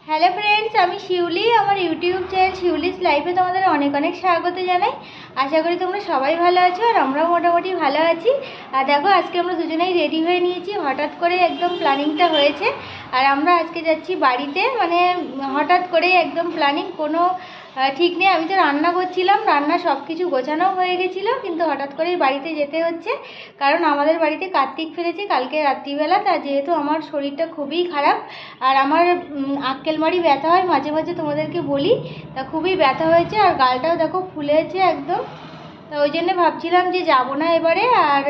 Hello friends, আমি শিউলি। আমার YouTube channel Shiuli's লাইফে তোমাদের অনেক অনেক স্বাগত জানাই। আশা করি তোমরা সবাই ভালো আছো আর আমরাও মোটামুটি ভালো আছি। আর দেখো, আজকে আমরা দুজনেই রেডি হয়ে নিয়েছি। হঠাৎ করে একদম প্ল্যানিংটা হয়েছে আর আমরা আজকে যাচ্ছি বাড়িতে। মানে হঠাৎ করে একদম প্ল্যানিং, কোনো ঠিক নেই। আমি তো রান্না করছিলাম, রান্না সব কিছু গোছানো হয়ে গেছিলো, কিন্তু হঠাৎ করেই বাড়িতে যেতে হচ্ছে। কারণ আমাদের বাড়িতে কার্তিক ফিরেছে কালকে রাত্রিবেলা। তা যেহেতু আমার শরীরটা খুবই খারাপ আর আমার আক্কেল মাড়ি ব্যথা হয় মাঝে মাঝে, তোমাদেরকে বলি। তা খুবই ব্যথা হয়েছে আর গালটাও দেখো ফুলেছে একদম। তা ওই জন্যে ভাবছিলাম যে যাবো না এবারে। আর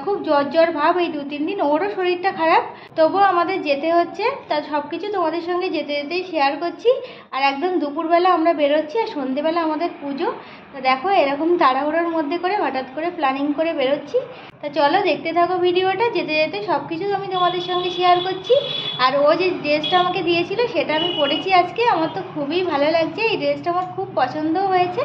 খুব জ্বর জ্বর ভাব এই 2-3 দিন, ওরও শরীরটা খারাপ, তবুও আমাদের যেতে হচ্ছে। তা সব কিছু তোমাদের সঙ্গে যেতে যেতেই শেয়ার করছি। আর একদম দুপুরবেলা আমরা বেরোচ্ছি আর সন্ধেবেলা আমাদের পুজো। তা দেখো, এরকম তাড়াহুড়োর মধ্যে করে হঠাৎ করে প্ল্যানিং করে বেরোচ্ছি। তা চলো দেখতে থাকো ভিডিওটা। যেতে যেতে সব কিছু আমি তোমাদের সঙ্গে শেয়ার করছি। আর ও যে ড্রেসটা আমাকে দিয়েছিল সেটা আমি পরেছি আজকে। আমার তো খুবই ভালো লাগছে, এই ড্রেসটা আমার খুব পছন্দও হয়েছে।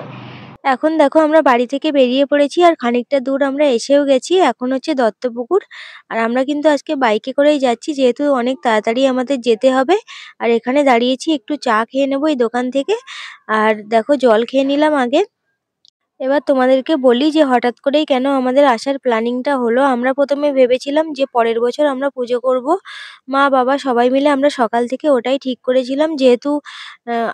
এখন দেখো আমরা বাড়ি থেকে বেরিয়ে পড়েছি আর খানিকটা দূর আমরা এসেও গেছি। এখন হচ্ছে দত্তপুকুর। আর আমরা কিন্তু আজকে বাইকে করেই যাচ্ছি, যেহেতু অনেক তাড়াতাড়ি আমাদের যেতে হবে। আর এখানে দাঁড়িয়েছি, একটু চা খেয়ে নেবো এই দোকান থেকে। আর দেখো, জল খেয়ে নিলাম আগে। এবার তোমাদেরকে বলি যে হঠাৎ করেই কেন আমাদের আসার প্ল্যানিংটা হলো। আমরা প্রথমে ভেবেছিলাম যে পরের বছর আমরা পুজো করব, মা বাবা সবাই মিলে। আমরা সকাল থেকে ওটাই ঠিক করেছিলাম, যেহেতু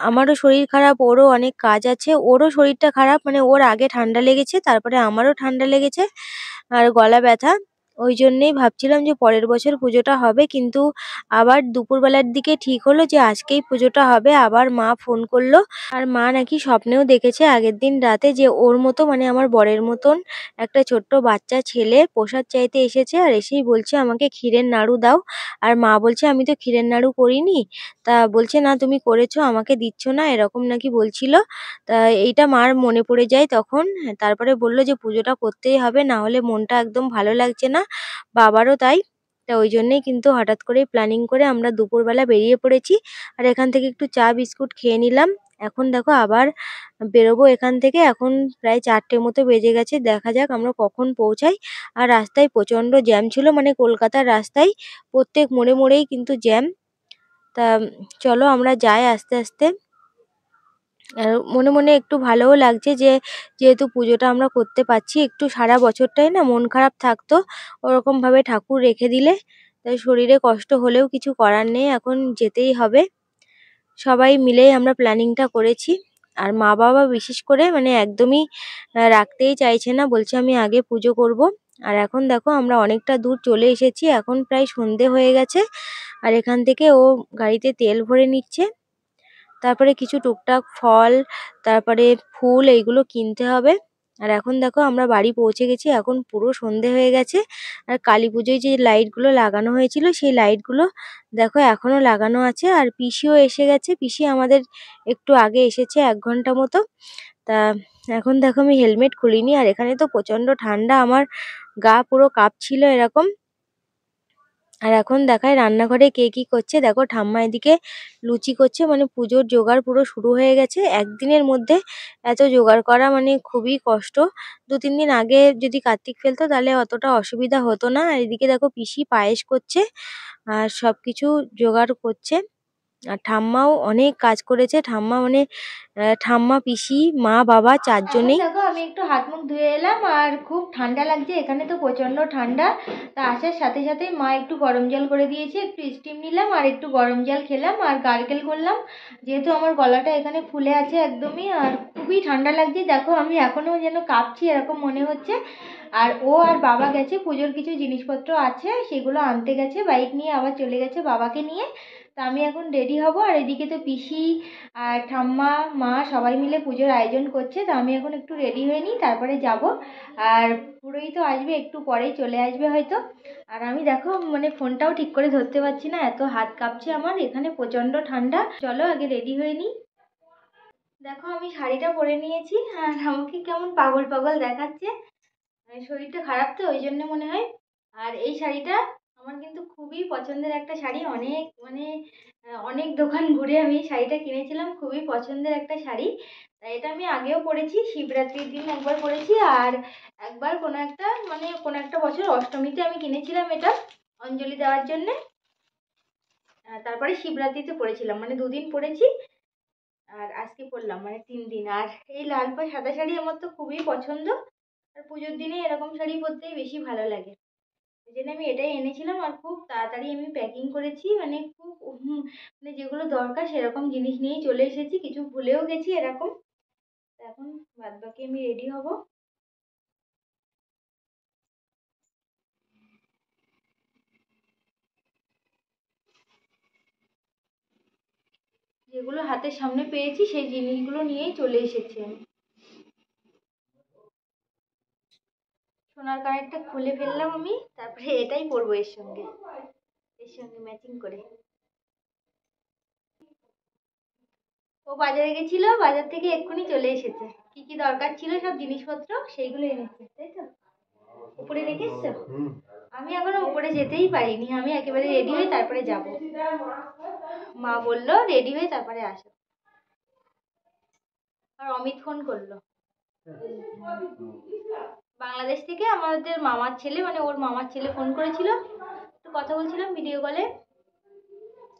আমারও শরীর খারাপ, ওরও অনেক কাজ আছে। ওরও শরীরটা খারাপ, মানে ওর আগে ঠান্ডা লেগেছে, তারপরে আমারও ঠান্ডা লেগেছে আর গলা ব্যথা। ওই জন্যেই ভাবছিলাম যে পরের বছর পুজোটা হবে, কিন্তু আবার দুপুরবেলার দিকে ঠিক হলো যে আজকেই পুজোটা হবে। আবার মা ফোন করলো, আর মা নাকি স্বপ্নেও দেখেছে আগের দিন রাতে যে ওর মতো, মানে আমার বরের মতন একটা ছোট্ট বাচ্চা ছেলে প্রসাদ চাইতে এসেছে আর এসেই বলছে আমাকে ক্ষীরের নাড়ু দাও। আর মা বলছে আমি তো ক্ষীরের নাড়ু করিনি। তা বলছে না তুমি করেছো, আমাকে দিচ্ছ না, এরকম নাকি বলছিল। তা এইটা মার মনে পড়ে যায় তখন। তারপরে বলল যে পুজোটা করতেই হবে, না হলে মনটা একদম ভালো লাগছে না। বাবারও তাই। তা ওই জন্যেই কিন্তু হঠাৎ করেই প্ল্যানিং করে আমরা দুপুরবেলা বেরিয়ে পড়েছি। আর এখান থেকে একটু চা বিস্কুট খেয়ে নিলাম। এখন দেখো আবার বেরোবো এখান থেকে। এখন প্রায় 4টে মতো বেজে গেছে, দেখা যাক আমরা কখন পৌঁছাই। আর রাস্তায় প্রচণ্ড জ্যাম ছিল, মানে কলকাতার রাস্তায় প্রত্যেক মোড়ে মোড়েই কিন্তু জ্যাম। তা চলো আমরা যাই আস্তে আস্তে। আর মনে মনে একটু ভালোও লাগছে যে যেহেতু পুজোটা আমরা করতে পারছি। একটু সারা বছরটাই না মন খারাপ থাকতো ওরকমভাবে ঠাকুর রেখে দিলে। তাই শরীরে কষ্ট হলেও কিছু করার নেই, এখন যেতেই হবে। সবাই মিলেই আমরা প্ল্যানিংটা করেছি। আর মা বাবা বিশেষ করে মানে একদমই রাখতেই চাইছে না, বলছে আমি আগে পুজো করব। আর এখন দেখো আমরা অনেকটা দূর চলে এসেছি, এখন প্রায় সন্ধে হয়ে গেছে। আর এখান থেকে ও গাড়িতে তেল ভরে নিচ্ছে। তারপরে কিছু টুকটাক ফল, তারপরে ফুল, এইগুলো কিনতে হবে। আর এখন দেখো আমরা বাড়ি পৌঁছে গেছি, এখন পুরো সন্ধে হয়ে গেছে। আর কালী পুজোয় যে লাইটগুলো লাগানো হয়েছিল সেই লাইটগুলো দেখো এখনো লাগানো আছে। আর পিসিও এসে গেছে, পিসি আমাদের একটু আগে এসেছে, 1 ঘন্টা মতো। তা এখন দেখো আমি হেলমেট খুলিনি, আর এখানে তো প্রচন্ড ঠান্ডা, আমার গা পুরো কাঁপছিল এরকম। আর এখন দেখায় রান্নাঘরে কে কি করছে। দেখো ঠাম্মা এদিকে লুচি করছে, মানে পুজোর জোগাড় পুরো শুরু হয়ে গেছে। একদিনের মধ্যে এত জোগাড় করা মানে খুবই কষ্ট। 2-3 দিন আগে যদি কার্তিক ফেলতো তাহলে অতটা অসুবিধা হতো না। আর এদিকে দেখো পিসি পায়েস করছে আর সবকিছু জোগাড় করছে। আর ঠাম্মাও অনেক কাজ করেছে। ঠাম্মা মানে ঠাম্মা, পিসি, মা, বাবা এখন 4 জনেই। দেখো আমি একটু হাত মুখ ধুয়ে এলাম আর খুব ঠান্ডা লাগছে, এখানে তো প্রচন্ড ঠান্ডা। তা আসার সাথে সাথে মা একটু গরম জল করে দিয়েছে, একটু স্টিম নিলাম আর একটু গরম জল খেলাম আর গার্গেল করলাম, যেহেতু আমার গলাটা এখানে ফুলে আছে একদমই। আর খুবই ঠান্ডা লাগছে, দেখো আমি এখনো যেন কাঁপছি এরকম মনে হচ্ছে। আর ও আর বাবা গেছে, পুজোর কিছু জিনিসপত্র আছে সেগুলো আনতে গেছে, বাইক নিয়ে আবার চলে গেছে বাবাকে নিয়ে। তা আমি এখন রেডি হব। আর এদিকে তো পিসি আর ঠাম্মা, মা সবাই মিলে পুজোর আয়োজন করছে। তা আমি এখন একটু রেডি হয়ে নিই, তারপরে যাব। আর পুরোই তো আসবে, একটু পরেই চলে আসবে হয়তো। আর আমি দেখো মানে ফোনটাও ঠিক করে ধরতে পারছি না, এত হাত কাঁপছে আমার, এখানে প্রচন্ড ঠান্ডা। চলো আগে রেডি হয়ে নিই। দেখো আমি শাড়িটা পরে নিয়েছি আর আমাকে কেমন পাগল পাগল দেখাচ্ছে, শরীরটা খারাপ তো ওই জন্য মনে হয়। আর এই শাড়িটা আমার কিন্তু খুবই পছন্দের একটা শাড়ি, অনেক মানে অনেক দোকান ঘুরে আমি এই শাড়িটা কিনেছিলাম, খুবই পছন্দের একটা শাড়ি। তাই এটা আমি আগেও পরেছি, শিবরাত্রির দিন একবার পরেছি আর একবার কোনো একটা বছর অষ্টমীতে আমি কিনেছিলাম এটা অঞ্জলি দেওয়ার জন্যে। তারপরে শিবরাত্রিতে পরেছিলাম, মানে 2 দিন পরেছি আর আজকে পরলাম, মানে 3 দিন। আর এই লাল পাড় সাদা শাড়ি আমার তো খুবই পছন্দ, আর পুজোর দিনে এরকম শাড়ি পরতেই বেশি ভালো লাগে। এই জন্য আমি এটাই এনেছিলাম, আর খুব তাড়াতাড়ি আমি প্যাকিং করেছি, মানে খুব মানে যেগুলো দরকার সেরকম জিনিস নিয়েই চলে এসেছি, কিছু ভুলেও গেছি এরকম। এখন বাদ বাকি আমি রেডি হব। যেগুলো হাতের সামনে পেয়েছি সেই জিনিসগুলো নিয়েই চলে এসেছি আমি। সোনার কানেরটা খুলে ফেললাম আমি, তারপরে এটাই পরবো এর সঙ্গে ম্যাচিং করে। ও বাজারে গেছিল, বাজার থেকে এক্ষুনি চলে এসেছে, কি কি দরকার ছিল সব জিনিসপত্র সেইগুলো এনেছে, তাই তো? উপরে রেখে এসছো? আমি এখনো উপরে যেতেই পারিনি, আমি একেবারে রেডি হয়ে তারপরে যাব। মা বললো রেডি হয়ে তারপরে আসো। আর অমিত ফোন করলো বাংলাদেশ থেকে, আমাদের মামার ছেলে, মানে ওর মামার ছেলে ফোন করেছিল, তো কথা বলছিলাম ভিডিও কলে।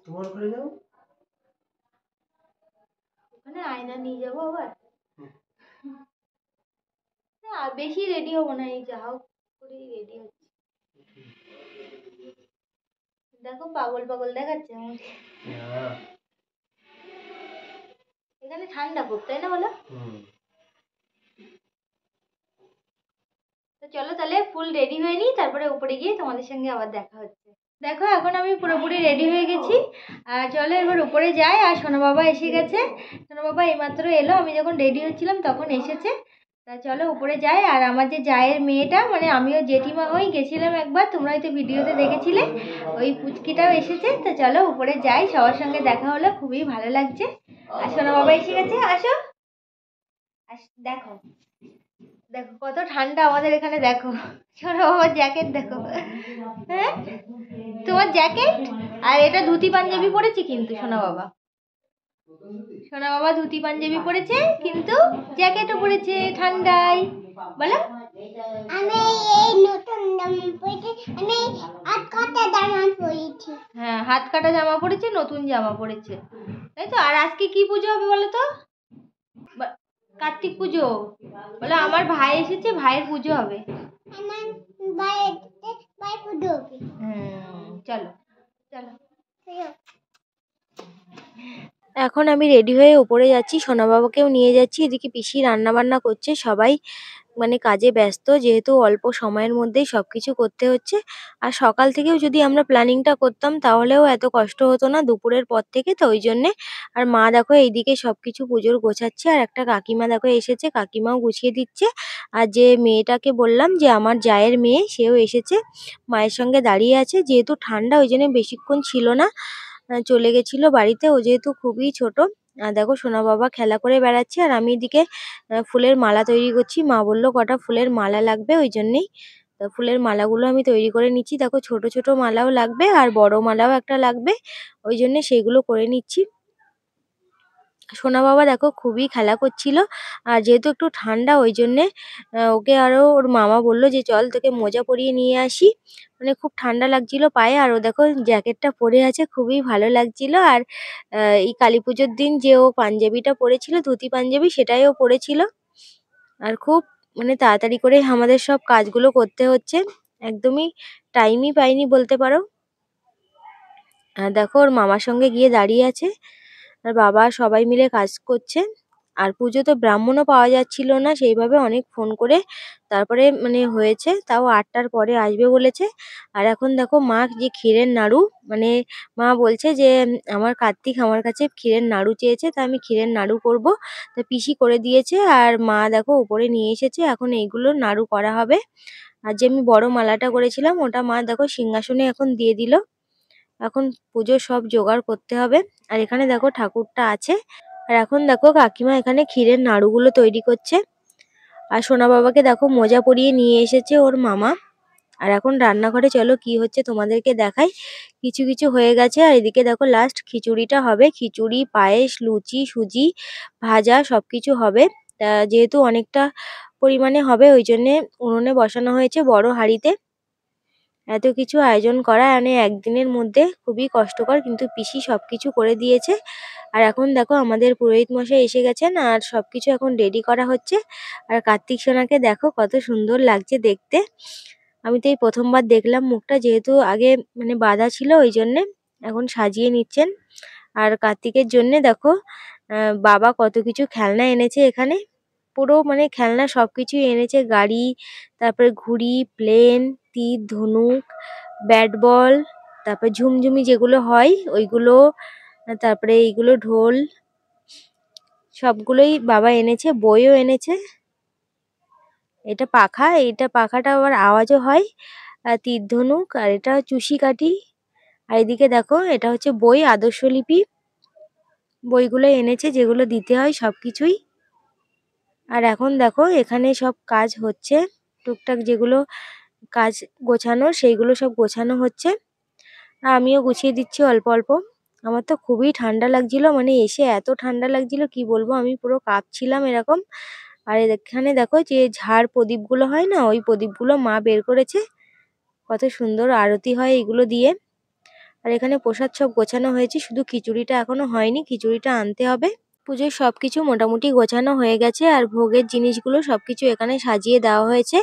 তোমার ঘরে যাও, ওখানে আয়না নিয়ে যাবো আবার। বেশি রেডি হবো না, এই যা হোক করেই রেডি হচ্ছে। দেখো পাগল পাগল দেখাচ্ছে আমাকে। এখানে ঠান্ডা খুব, তাই না বলো? তো চলো তাহলে ফুল রেডি হয়ে নিই, তারপরে উপরে গিয়ে তোমাদের সঙ্গে আবার দেখা হচ্ছে। দেখো এখন আমি পুরোপুরি রেডি হয়ে গেছি, আর চলো এবার উপরে যাই। আর সোনা বাবা এসে গেছে, সোনা বাবা এইমাত্র এলো, আমি যখন রেডি হচ্ছিলাম তখন এসেছে। তা চলো উপরে যাই। আর আমার যে জায়ের মেয়েটা, মানে আমিও জেঠিমা হয়ে গেছিলাম একবার, তোমরা হয়তো ভিডিওতে দেখেছিলে, ওই পুচকিটাও এসেছে। তো চলো উপরে যাই, সবার সঙ্গে দেখা হলো, খুবই ভালো লাগছে। আর সোনা বাবা এসে গেছে, আসো। দেখো দেখো কত ঠান্ডা আমাদের এখানে, দেখো সোনা বাবার জ্যাকেট দেখো। হ্যাঁ তোমার জ্যাকেট, আর এটা ধুতি পাঞ্জাবি পরেছি কিন্তু সোনা বাবা, সোনা বাবা ধুতি পাঞ্জাবি পরেছে কিন্তু জ্যাকেটও পরেছে ঠান্ডায়। বলো আমি এই নতুন জামা পরেছি, আমি হাত কাটা জামা পরেছি। হ্যাঁ হাত কাটা জামা পরেছে, নতুন জামা পরেছে, তাই তো। আর আজকে কি পুজো হবে বলো তো? কার্তিক পুজো। বলো আমার ভাই এসেছে, ভাইয়ের পুজো হবে। আমার ভাই পুজো হবে। চলো চলো। এখন আমি রেডি হয়ে উপরে যাচ্ছি, সোনা বাবাকেও নিয়ে যাচ্ছি। এদিকে পিসি রান্না বান্না করছে, সবাই মানে কাজে ব্যস্ত, যেহেতু অল্প সময়ের মধ্যেই সবকিছু করতে হচ্ছে। আর সকাল থেকেও যদি আমরা প্ল্যানিংটা করতাম তাহলেও এত কষ্ট হতো না দুপুরের পর থেকে, তো ওই জন্যে। আর মা দেখো এইদিকে সবকিছু পুজোর গোছাচ্ছে, আর একটা কাকিমা দেখো এসেছে, কাকিমাও গুছিয়ে দিচ্ছে। আর যে মেয়েটাকে বললাম যে আমার জায়ের মেয়ে, সেও এসেছে, মায়ের সঙ্গে দাঁড়িয়ে আছে। যেহেতু ঠান্ডা ওই জন্য বেশিক্ষণ ছিল না, চলে গেছিল বাড়িতে। ও যেহেতু খুবই ছোট। দেখো সোনা বাবা খেলা করে বেড়াচ্ছে, আর আমি এদিকে ফুলের মালা তৈরি করছি। মা বললো কটা ফুলের মালা লাগবে, ওই জন্যেই তো ফুলের মালাগুলো আমি তৈরি করে নিচ্ছি। দেখো ছোট ছোট মালাও লাগবে আর বড় মালাও একটা লাগবে, ওই জন্য সেইগুলো করে নিচ্ছি। সোনা বাবা দেখো খুবই খেলা করছিল, আর যেহেতু একটু ঠান্ডা ওই জন্যে ওকে আরো ওর মামা বললো যে চল তোকে মোজা পরিয়ে নিয়ে আসি, মানে খুব ঠান্ডা লাগছিল পায়ে। আর ও দেখো জ্যাকেটটা পরে আছে, খুবই ভালো লাগছিল। আর এই কালী পুজোর দিন যে ও পাঞ্জাবিটা পরেছিল, ধুতি পাঞ্জাবি, সেটাই ও পরেছিল। আর খুব মানে তাড়াতাড়ি করে আমাদের সব কাজগুলো করতে হচ্ছে, একদমই টাইমই পাইনি বলতে পারো। আর দেখো ওর মামার সঙ্গে গিয়ে দাঁড়িয়ে আছে, আর বাবা সবাই মিলে কাজ করছে। আর পুজোতে ব্রাহ্মণও পাওয়া যাচ্ছিল না সেইভাবে, অনেক ফোন করে তারপরে মানে হয়েছে, তাও 8টার পরে আসবে বলেছে। আর এখন দেখো মা যে ক্ষীরের নাড়ু, মানে মা বলছে যে আমার কার্তিক আমার কাছে ক্ষীরের নাড়ু চেয়েছে, তা আমি ক্ষীরের নাড়ু করব। তা পিসি করে দিয়েছে, আর মা দেখো উপরে নিয়ে এসেছে, এখন এইগুলো নাড়ু করা হবে। আর যে আমি বড় মালাটা করেছিলাম ওটা মা দেখো সিংহাসনে এখন দিয়ে দিল। এখন পুজোর সব জোগাড় করতে হবে। আর এখানে দেখো ঠাকুরটা আছে। আর এখন দেখো কাকিমা এখানে ক্ষীরের নাড়ুগুলো তৈরি করছে। আর সোনা বাবাকে দেখো মোজা পরিয়ে নিয়ে এসেছে ওর মামা। আর এখন রান্নাঘরে চলো কি হচ্ছে তোমাদেরকে দেখাই। কিছু কিছু হয়ে গেছে, আর এদিকে দেখো লাস্ট খিচুড়িটা হবে। খিচুড়ি, পায়েস, লুচি, সুজি ভাজা সবকিছু হবে। তা যেহেতু অনেকটা পরিমাণে হবে ওই জন্যে উনুনে বসানো হয়েছে বড় হাঁড়িতে। এত কিছু আয়োজন করা মানে একদিনের মধ্যে খুবই কষ্টকর, কিন্তু পিসি সবকিছু করে দিয়েছে। আর এখন দেখো আমাদের পুরোহিত মশাই এসে গেছেন আর সবকিছু এখন রেডি করা হচ্ছে। আর কার্তিক সোনাকে দেখো কত সুন্দর লাগছে দেখতে। আমি তো এই প্রথমবার দেখলাম মুখটা, যেহেতু আগে মানে বাঁধা ছিল ওই জন্যে এখন সাজিয়ে নিচ্ছেন। আর কার্তিকের জন্যে দেখো বাবা কত কিছু খেলনা এনেছে এখানে। পুরো মানে খেলনা সবকিছুই এনেছে, গাড়ি, তারপরে ঘুড়ি, প্লেন, তীর ধনুক, ব্যাট বল, তারপরে ঝুমঝুমি যেগুলো হয় ওইগুলো, তারপরে এইগুলো ঢোল, সবগুলোই বাবা এনেছে। বইও এনেছে। এটা পাখা, এইটা পাখাটা আবার আওয়াজও হয়। আর তীর ধনুক, আর এটা চুষি কাঠি। আর এদিকে দেখো এটা হচ্ছে বই, আদর্শলিপি, বইগুলো এনেছে যেগুলো দিতে হয় সবকিছুই। আর এখন দেখো এখানে সব কাজ হচ্ছে, টুকটাক যেগুলো কাজ গোছানোর সেইগুলো সব গোছানো হচ্ছে। আর আমিও গুছিয়ে দিচ্ছি অল্প অল্প। আমার তো খুবই ঠান্ডা লাগছিল, মানে এসে এত ঠান্ডা লাগছিল কি বলবো, আমি পুরো কাঁপছিলাম এরকম। আর এখানে দেখো যে ঝাড় প্রদীপগুলো হয় না, ওই প্রদীপগুলো মা বের করেছে। কত সুন্দর আরতি হয় এগুলো দিয়ে। আর এখানে প্রসাদ সব গোছানো হয়েছে, শুধু খিচুড়িটা এখনো হয়নি, খিচুড়িটা আনতে হবে। পুজোর সবকিছু মোটামুটি গোছানো হয়ে গেছে আর ভোগের জিনিসগুলো সবকিছু এখানে সাজিয়ে দেওয়া হয়েছে।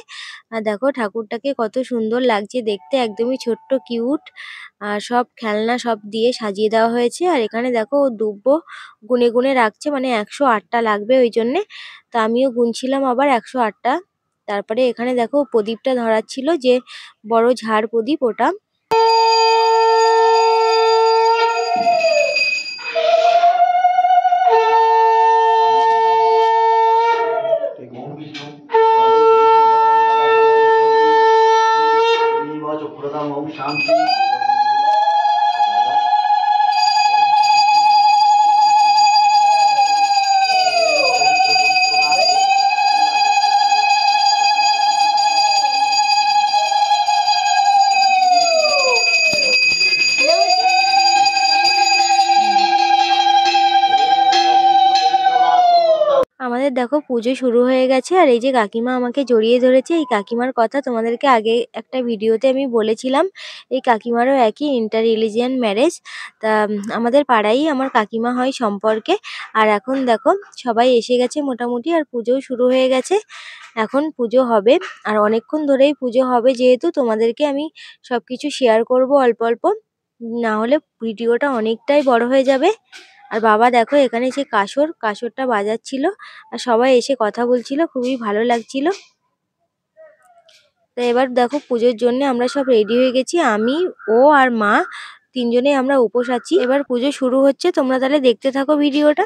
আর দেখো ঠাকুরটাকে কত সুন্দর লাগছে দেখতে, একদমই ছোট্ট কিউট। আর সব খেলনা সব দিয়ে সাজিয়ে দেওয়া হয়েছে। আর এখানে দেখো ও দুব্বো গুনে গুনে রাখছে, মানে 108টা লাগবে ওই জন্যে। তা আমিও গুনছিলাম আবার 108টা। তারপরে এখানে দেখো প্রদীপটা ধরাচ্ছিল, যে বড় ঝাড় প্রদীপ ওটা। শান্তি। আমাদের দেখো পুজো শুরু হয়ে গেছে। আর এই যে কাকিমা আমাকে জড়িয়ে ধরেছে, এই কাকিমার কথা তোমাদেরকে আগে একটা ভিডিওতে আমি বলেছিলাম। এই কাকিমারও একই ইন্টার রিলিজিয়ান ম্যারেজ। তা আমাদের পাড়াই আমার কাকিমা হয় সম্পর্কে। আর এখন দেখো সবাই এসে গেছে মোটামুটি, আর পুজোও শুরু হয়ে গেছে। এখন পুজো হবে আর অনেকক্ষণ ধরেই পুজো হবে, যেহেতু তোমাদেরকে আমি সবকিছু শেয়ার করব অল্প অল্প, না হলে ভিডিওটা অনেকটাই বড় হয়ে যাবে। আর বাবা দেখো এখানে যে কাসরটা বাজাচ্ছিল আর সবাই এসে কথা বলছিল, খুবই ভালো লাগছিল। তো এবার দেখো পুজোর জন্য আমরা সব রেডি হয়ে গেছি, আমি, ও আর মা, তিনজনেই আমরা উপোস আছি। এবার পুজো শুরু হচ্ছে, তোমরা তাহলে দেখতে থাকো ভিডিওটা।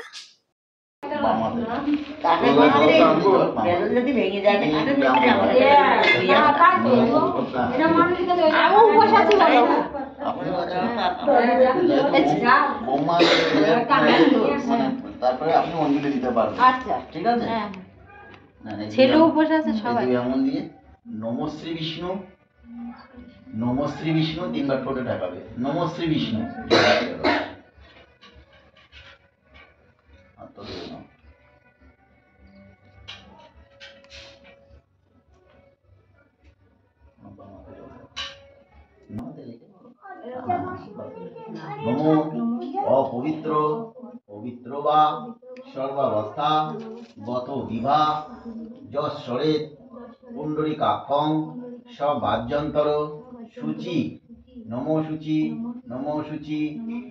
তারপরে আপনি অঞ্জলি দিতে পারবেন। আচ্ছা ঠিক আছে। ছেলে উপোস আছে সবাই। এমন দিয়ে নমশ্রী বিষ্ণু, নমশ্রী বিষ্ণু 3বার ঠোঁটে ঢাকাবে, নমশ্রী বিষ্ণু। নমো অপবিত্র পবিত্র বা সর্বাবস্থা গত বিভা যশ্বরে পুণ্ডরিকাক্ষং সবাজ্যন্তর সূচি নমো সূচি নমো সূচি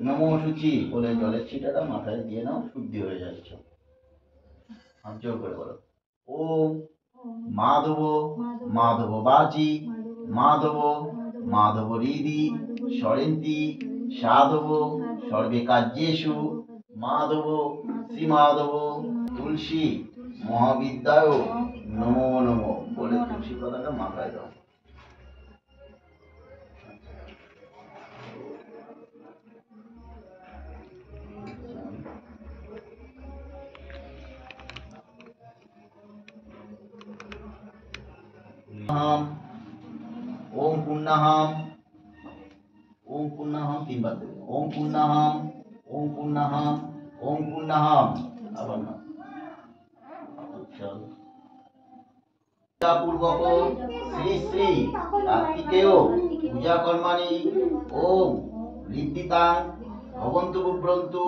নমো সূচি বলে জলের ছিটাটা মাথায় দিয়ে নাও, শুদ্ধি হয়ে যাচ্ছে। হাত জোর করে বলো ওম মাধব মাধব বাচি মাধব মাধব হৃদি সরেন্তি সাধব সর্বে কার্যেষু মাধব শ্রীমাধব তুলসী মহাবিদ্যায় নমো নমো বলে তুলসী কথাটা মাথায় দাও। ओम पूर्णाहम, ओम पूर्णाहम 3 बार देवे। ओम पूर्णाहम, ओम पूर्णाहम, ओम पूर्णाहम। আবার না চল। পূর্বক শ্রী শ্রী কার্তিকেয় পূজা কর্মাণি ওম ঋদ্ধিতাং ভবন্তু বিভ্রন্তু।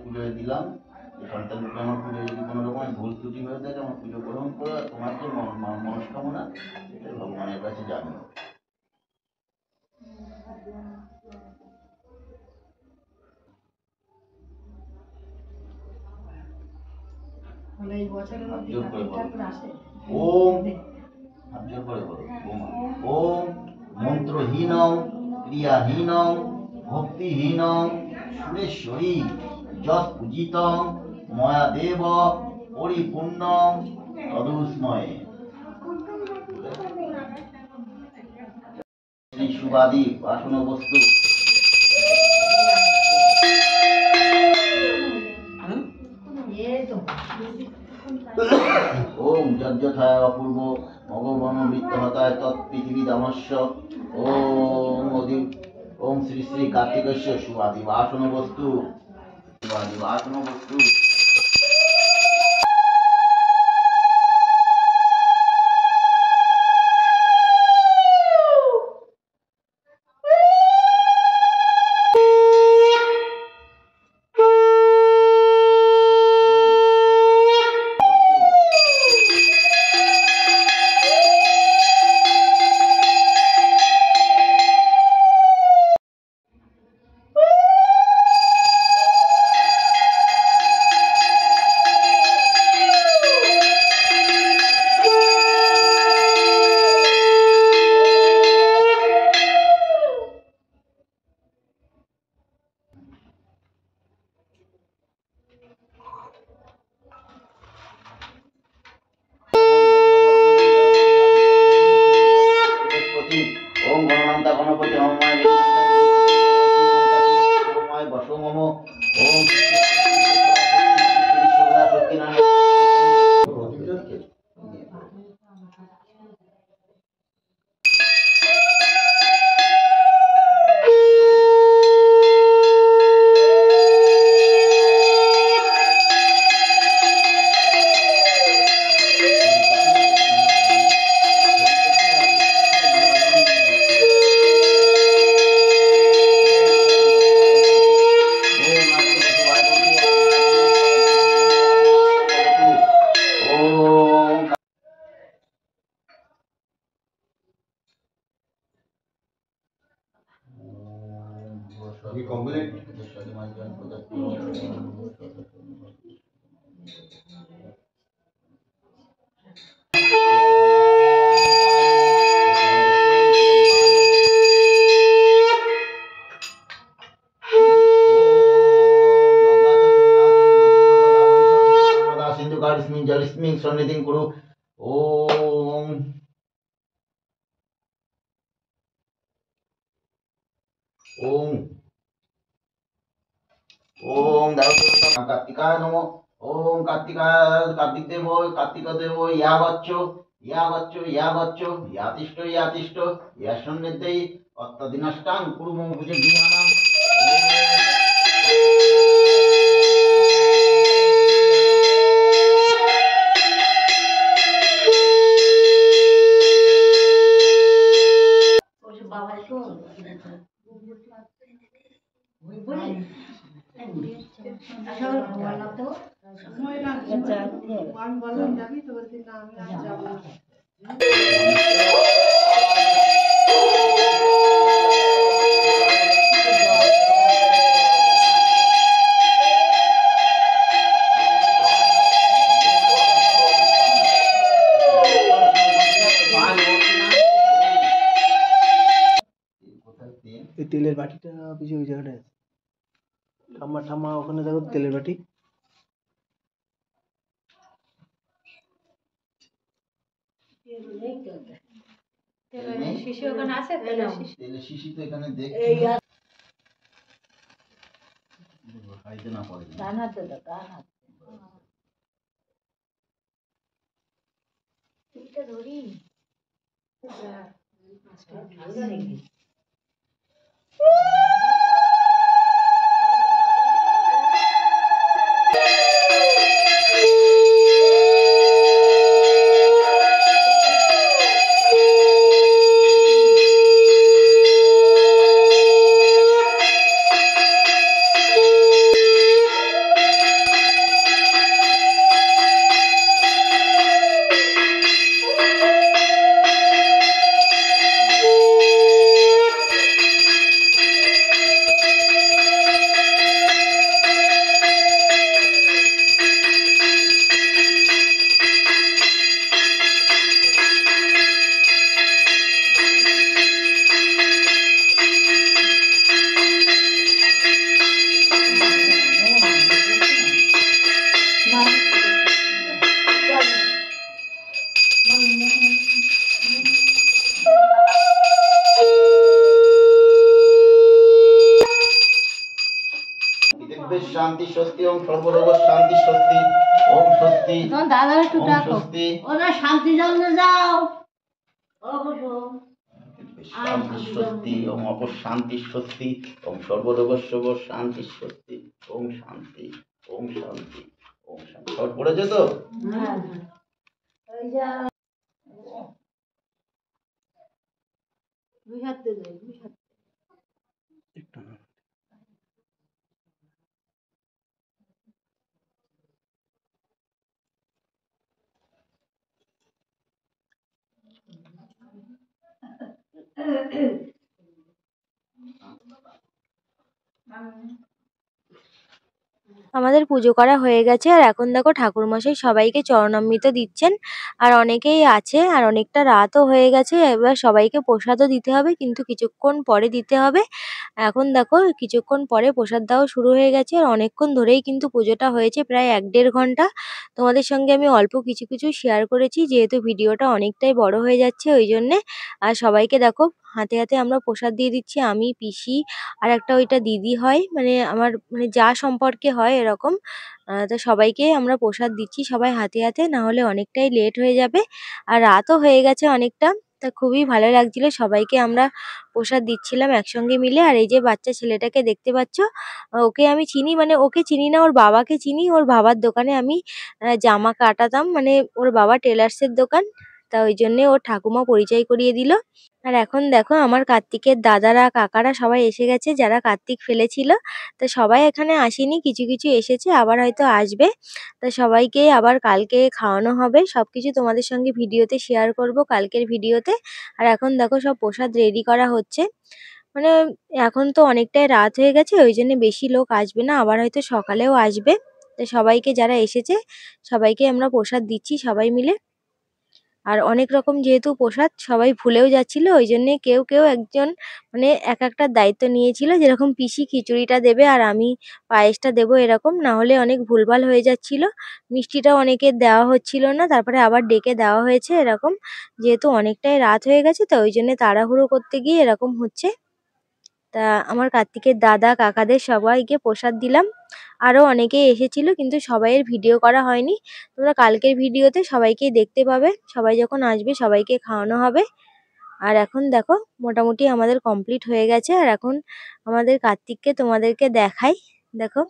পুজো দিলাম, সন্তান রূপে আমার পুজো যদি কোনো রকম ভুল ত্রুটি হয়ে থাকে আমার পুজো গ্রহণ করে তোমার যে মনস্কামনা সেটা ভগবানের কাছে জানো। ওম মন্ত্রহীন ক্রিয়াহীন ভক্তিহীন সুরেশ্বরী যৎ পূজিত ময়া দেব পরিপূর্ণ তদুস্ময়ে। শ্রী সুবাদী বাসন বস্তু ওম যজ্ঞথায় অপূর্ব মগবন বৃত্তহতায় তৎপৃথিবীদামস্য ওম অধি ওম শ্রী শ্রী কার্তিকেশ্য সুবাদী বাসন বস্তু সুবাদী বাসন বস্তু। ওম গণনান্তা গণপতি হমায় হমায় বসো মম ওম জলস্মিং সন্নিধিং কুরু। ওম ওম ওম কার্তিকায় নমঃ। ওম কার্তিক দেব কার্তিক দেব ইয়াগচ্ছ ইয়াগচ্ছ ইয়াগচ্ছ ইয়াতিষ্ঠ ইয়াতিষ্ঠ ইয়াসন্নিধেই অত্তদিনষ্টাং কুরু মম পূজে গৃহাণাম। তেলের বাটিটা পিছনে ওই জায়গাটায় আছে। ঠাম্মা ঠাম্মা ওখানে দেখো তেলের বাটি। শিশি ওখানে আছে, তেলের শিশি তো এখানে দেখ খাইতে না পারে। ডান হাতে দাও, ডান হাতে এটা ধরি শান্তি স্বস্তি ওম সর্বরোগ শান্তি স্বস্তি ওম স্বস্তি তোমার দাদা একটু ওম ডাকো। স্বস্তি ওরা শান্তি জানতে যাও। শান্তি স্বস্তি ওম অপশান্তি স্বস্তি ওম সর্বরোগস্য শান্তি স্বস্তি ওম শান্তি ওম শান্তি ওম শান্তি। সব পড়েছে তো? হ্যাঁ ওই যা বুঝাতে যাই বুঝাতে। একটু না। আমাদের পুজো করা হয়ে গেছে আর এখন দেখো ঠাকুরমশাই সবাইকে চরণামৃত দিচ্ছেন। আর অনেকেই আছে আর অনেকটা রাতও হয়ে গেছে, এবার সবাইকে প্রসাদও দিতে হবে কিন্তু কিছুক্ষণ পরে দিতে হবে। এখন দেখো কিছুক্ষণ পরে প্রসাদ দেওয়া শুরু হয়ে গেছে আর অনেকক্ষণ ধরেই কিন্তু পুজোটা হয়েছে, প্রায় 1-1.5 ঘন্টা। তোমাদের সঙ্গে আমি অল্প কিছু কিছু শেয়ার করেছি যেহেতু ভিডিওটা অনেকটাই বড় হয়ে যাচ্ছে ওই জন্যে। আর সবাইকে দেখো হাতে হাতে আমরা প্রসাদ দিয়ে দিচ্ছি, আমি, পিসি আর একটা ওইটা দিদি হয়, মানে আমার মানে যা সম্পর্কে হয় এরকম। তো সবাইকে আমরা প্রসাদ দিচ্ছি সবাই হাতে হাতে, না হলে অনেকটাই লেট হয়ে যাবে আর রাতও হয়ে গেছে অনেকটা। তা খুবই ভালো লাগছিল, সবাইকে আমরা প্রসাদ দিচ্ছিলাম একসঙ্গে মিলে। আর এই যে বাচ্চা ছেলেটাকে দেখতে পাচ্ছ, ওকে আমি চিনি, মানে ওকে চিনি না, ওর বাবাকে চিনি। ওর বাবার দোকানে আমি জামা কাটাতাম, মানে ওর বাবা টেলার্সের দোকান, তা ওই জন্যে ওর ঠাকুমা পরিচয় করিয়ে দিল। আর এখন দেখো আমার কার্তিকের দাদারা কাকারা সবাই এসে গেছে যারা কার্তিক ফেলেছিল। তো সবাই এখানে আসেনি, কিছু কিছু এসেছে, আবার হয়তো আসবে। তা সবাইকে আবার কালকে খাওয়ানো হবে, সবকিছু তোমাদের সঙ্গে ভিডিওতে শেয়ার করব কালকের ভিডিওতে। আর এখন দেখো সব প্রসাদ রেডি করা হচ্ছে, মানে এখন তো অনেকটাই রাত হয়ে গেছে ওই জন্য বেশি লোক আসবে না, আবার হয়তো সকালেও আসবে। তো সবাইকে যারা এসেছে সবাইকে আমরা প্রসাদ দিচ্ছি সবাই মিলে। আর অনেক রকম যেহেতু প্রসাদ সবাই ভুলেও যাচ্ছিল ওই জন্যে কেউ কেউ একজন মানে এক একটা দায়িত্ব নিয়েছিল, যেরকম পিসি খিচুড়িটা দেবে আর আমি পায়েসটা দেবো এরকম, না হলে অনেক ভুলভাল হয়ে যাচ্ছিল। মিষ্টিটাও অনেকের দেওয়া হচ্ছিল না, তারপরে আবার ডেকে দেওয়া হয়েছে এরকম, যেহেতু অনেকটাই রাত হয়ে গেছে তো ওই জন্য তাড়াহুড়ো করতে গিয়ে এরকম হচ্ছে। তা আমার কার্তিকের দাদা কাকাদের সবাইকে প্রসাদ দিলাম। আরও অনেকেই এসেছিল কিন্তু সবাইয়ের ভিডিও করা হয়নি, তোমরা কালকের ভিডিওতে সবাইকেই দেখতে পাবে, সবাই যখন আসবে সবাইকে খাওয়ানো হবে। আর এখন দেখো মোটামুটি আমাদের কমপ্লিট হয়ে গেছে আর এখন আমাদের কার্তিককে তোমাদেরকে দেখাই। দেখো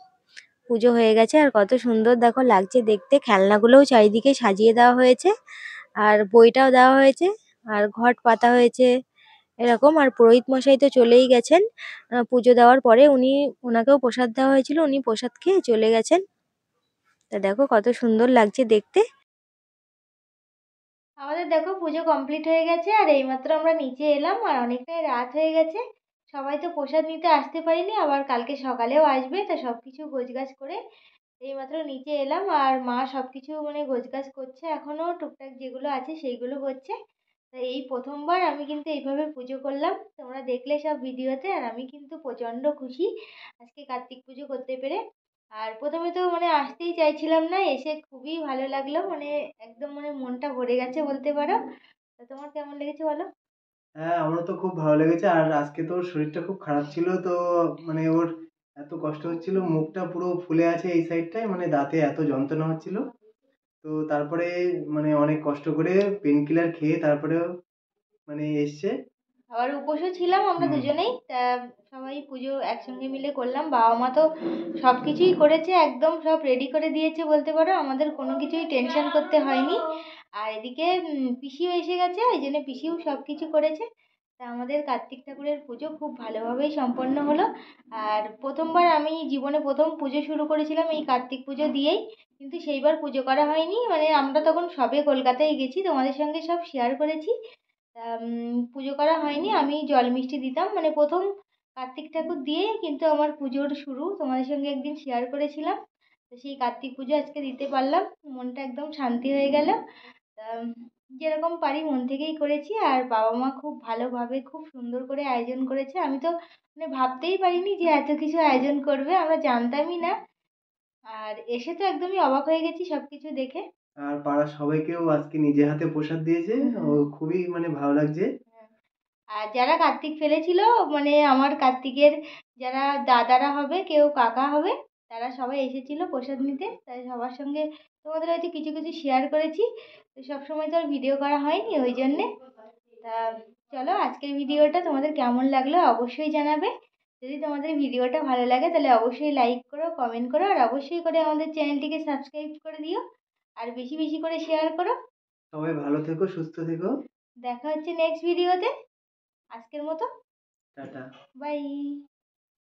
পুজো হয়ে গেছে আর কত সুন্দর দেখো লাগছে দেখতে, খেলনাগুলোও চারিদিকে সাজিয়ে দেওয়া হয়েছে আর বইটাও দেওয়া হয়েছে আর ঘট পাতা হয়েছে এরকম। আর পুরোহিত মশাই তো চলেই গেছেন পুজো দেওয়ার পরে, ওনাকেও প্রসাদ দেওয়া হয়েছিল, উনি প্রসাদ খেয়ে চলে গেছেন। তা দেখো কত সুন্দর লাগছে দেখতে। আমাদের দেখো পুজো কমপ্লিট হয়ে গেছে আর এইমাত্র আমরা নিচে এলাম আর অনেকটাই রাত হয়ে গেছে। সবাই তো প্রসাদ নিতে আসতে পারিনি, আবার কালকে সকালেও আসবে, তা সব কিছু গোছগাছ করে এইমাত্র নিচে এলাম। আর মা সব কিছু মানে গোছগাছ করছে, এখনও টুকটাক যেগুলো আছে সেইগুলো করছে। তা এই প্রথমবার আমি কিন্তু এইভাবে পুজো করলাম, তোমরা দেখলে সব ভিডিওতে। আর আমি কিন্তু প্রচণ্ড খুশি আজকে কার্তিক পুজো করতে পেরে। আর প্রথমে তো মানে আসতেই চাইছিলাম না, এসে খুবই ভালো লাগলো, মানে একদম মানে মনটা ভরে গেছে বলতে পারো। তা তোমার কেমন লেগেছে বলো? হ্যাঁ, আমারও তো খুব ভালো লেগেছে। আর আজকে তো ওর শরীরটা খুব খারাপ ছিল, তো মানে ওর এত কষ্ট হচ্ছিল, মুখটা পুরো ফুলে আছে এই সাইডটায়, মানে দাঁতে এত যন্ত্রণা হচ্ছিল। তো তারপরে মানে অনেক কষ্ট করে পেন কিলার খেয়ে তারপরে মানে এসছে। আবার উপোসও ছিলাম আমরা হুম। দুজনেই, তা সবাই পুজো একসঙ্গে মিলে করলাম। বাবা মা তো সব কিছুই করেছে, একদম সব রেডি করে দিয়েছে বলতে পারো, আমাদের কোনো কিছুই টেনশন করতে হয়নি। আর এদিকে পিসিও এসে গেছে, ওই জন্য পিসিও সব কিছু করেছে। তা আমাদের কার্তিক ঠাকুরের পুজো খুব ভালোভাবেই সম্পন্ন হলো। আর প্রথমবার আমি জীবনে প্রথম পুজো শুরু করেছিলাম এই কার্তিক পুজো দিয়েই, কিন্তু সেইবার পুজো করা হয়নি, মানে আমরা তখন সবে কলকাতায় গেছি, তোমাদের সঙ্গে সব শেয়ার করেছি। তা পুজো করা হয়নি, আমি জল মিষ্টি দিতাম, মানে প্রথম কার্তিক ঠাকুর দিয়েই কিন্তু আমার পুজোর শুরু, তোমাদের সঙ্গে একদিন শেয়ার করেছিলাম। তো সেই কার্তিক পুজো আজকে দিতে পারলাম, মনটা একদম শান্তি হয়ে গেল। তা যেরকম পারি মন থেকেই করেছি। আর বাবা মা খুব ভালোভাবে খুব সুন্দর করে আয়োজন করেছে, আমি তো মানে ভাবতেই পারিনি যে এত কিছু আয়োজন করবে, আমরা জানতামই না। আর এসে তো একদমই অবাক হয়ে গেছি সব কিছু দেখে। আর পাড়ার সবাইকেও আজকে নিজে হাতে প্রসাদ দিয়েছে, ও খুবই মানে ভালো লাগছে। আর যারা কার্তিক ফেলেছিল, মানে আমার কার্তিকের যারা দাদারা হবে কেউ কাকা হবে, তারা সবাই এসেছিলো প্রসাদ নিতে, তাই সবার সঙ্গে তোমাদের হয়তো কিছু কিছু শেয়ার করেছি। তো সবসময় তো আর ভিডিও করা হয়নি, ওই জন্যে। তা চলো, আজকের ভিডিওটা তোমাদের কেমন লাগলো অবশ্যই জানাবে। যদি তোমাদের ভিডিওটা ভালো লাগে তাহলে অবশ্যই লাইক করো, কমেন্ট করো, আর অবশ্যই করে আমাদের চ্যানেলটিকে সাবস্ক্রাইব করে দিও, আর বেশি বেশি করে শেয়ার করো। সবাই ভালো থেকো, সুস্থ থেকো। দেখা হচ্ছে নেক্সট ভিডিওতে। আজকের মতো টাটা। বাই।